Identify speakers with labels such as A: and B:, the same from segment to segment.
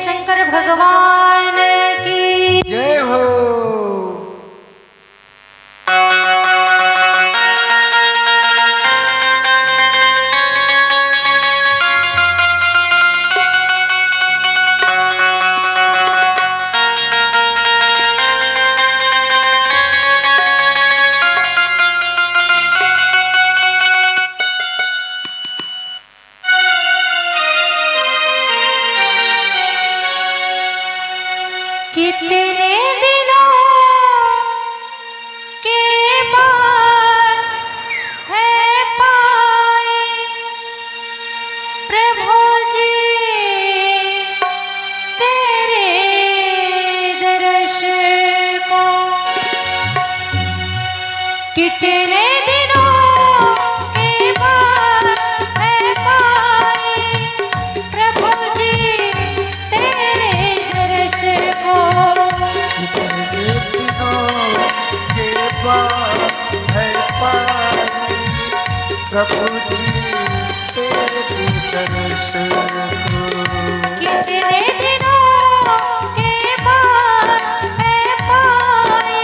A: शंकर भगवान की
B: जय हो।
A: कितने दिनों के बाद है पाए प्रभु जी तेरे दर्श को। कितने दिनों के बाद है पाए प्रभु जी तेरे दर्श को।
B: कितने दिनों के बाद है पाई प्रभु जी तेरे दर्श को।
A: कितने दिनों के बाद है पाए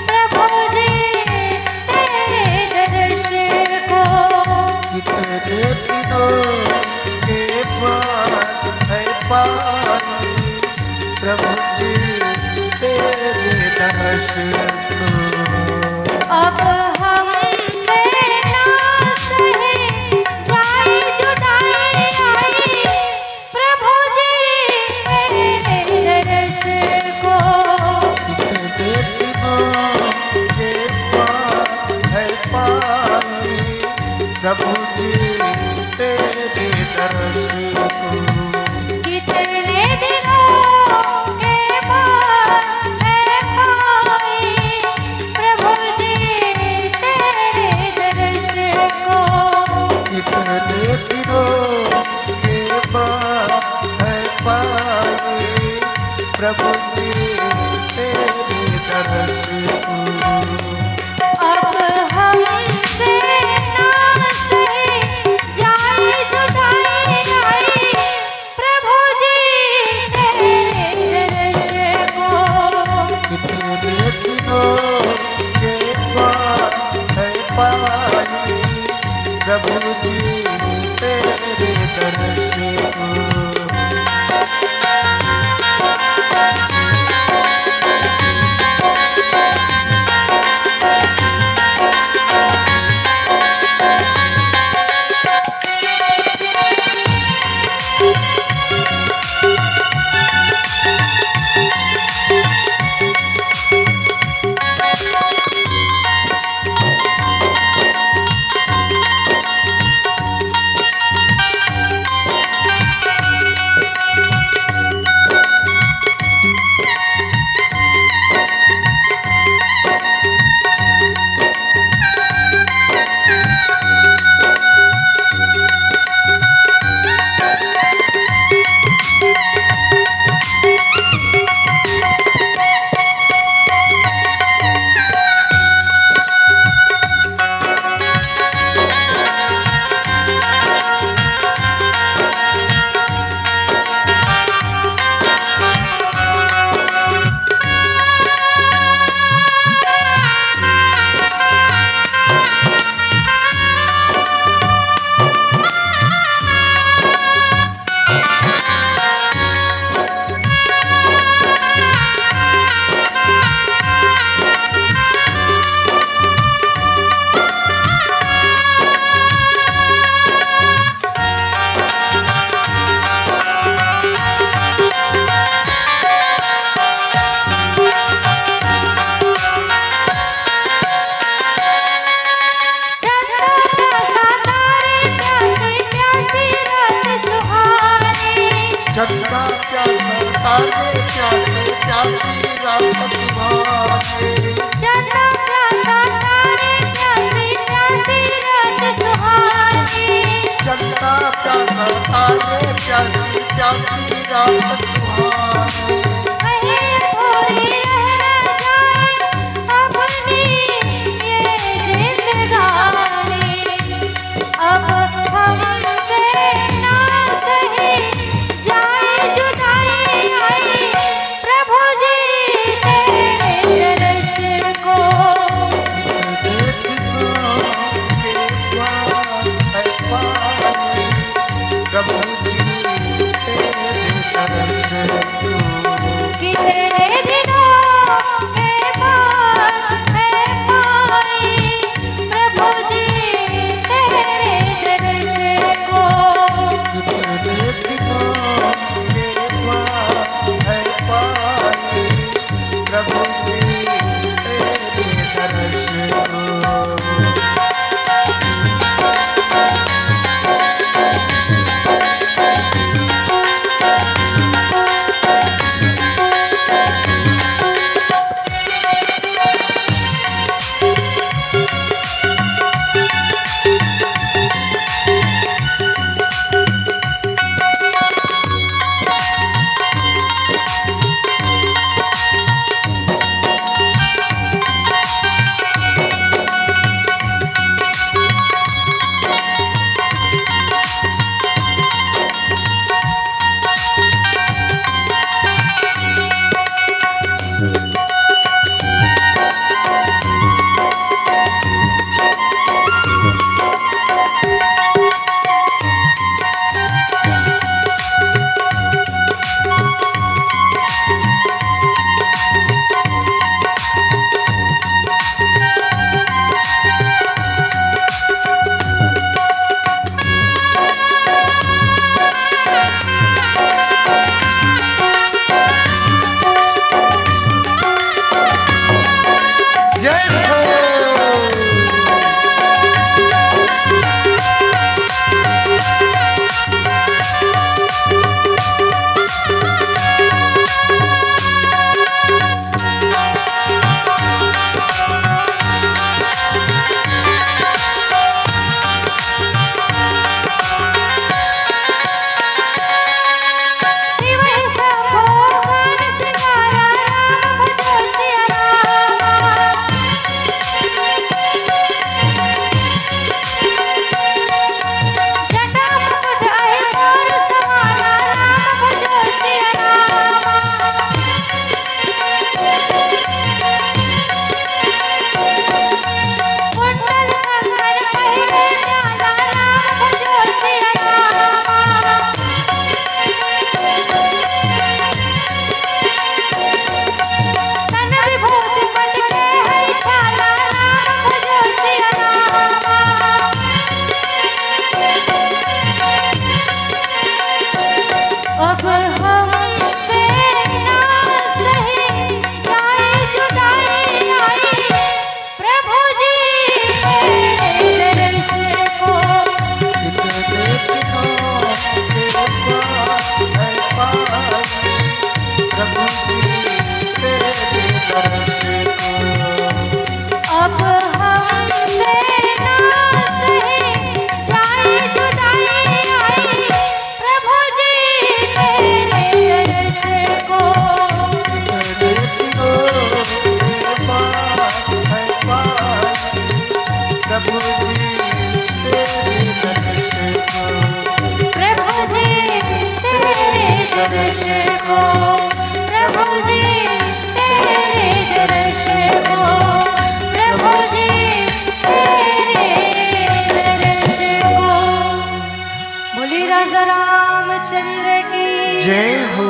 A: प्रभु जी तेरे दर्श को।
B: कितने दिनों के बाद है पाई प्रभु जी तेरे दर्श को।
A: अब हमसे ना सहे जाए जुदाई आई प्रभु जी तेरे दर्श को।
B: कितने दिनों के बाद है पाई प्रभु जी तेरे दर्श को।
A: कितने दिनों के बाद है पाए प्रभु जी तेरे दर्श को।
B: कितने दिनों के बाद है पाई प्रभु जी तेरे दर्श को।
A: अब हमसे ना सहे जाए जुदाई आई प्रभु जी तेरे दर्श को।
B: कितने दिनों के बाद है पाई प्रभु जी तेरे दर्श को।
A: अब हमसे ना सही जाए जुदाई
B: जी तेरे दर्श को,
A: प्रभु जी तेरे दर्श को, प्रभु जी तेरे दर्श को, प्रभु जी तेरे दर्श को। बोली राजा रामचंद्र की
B: जय हो।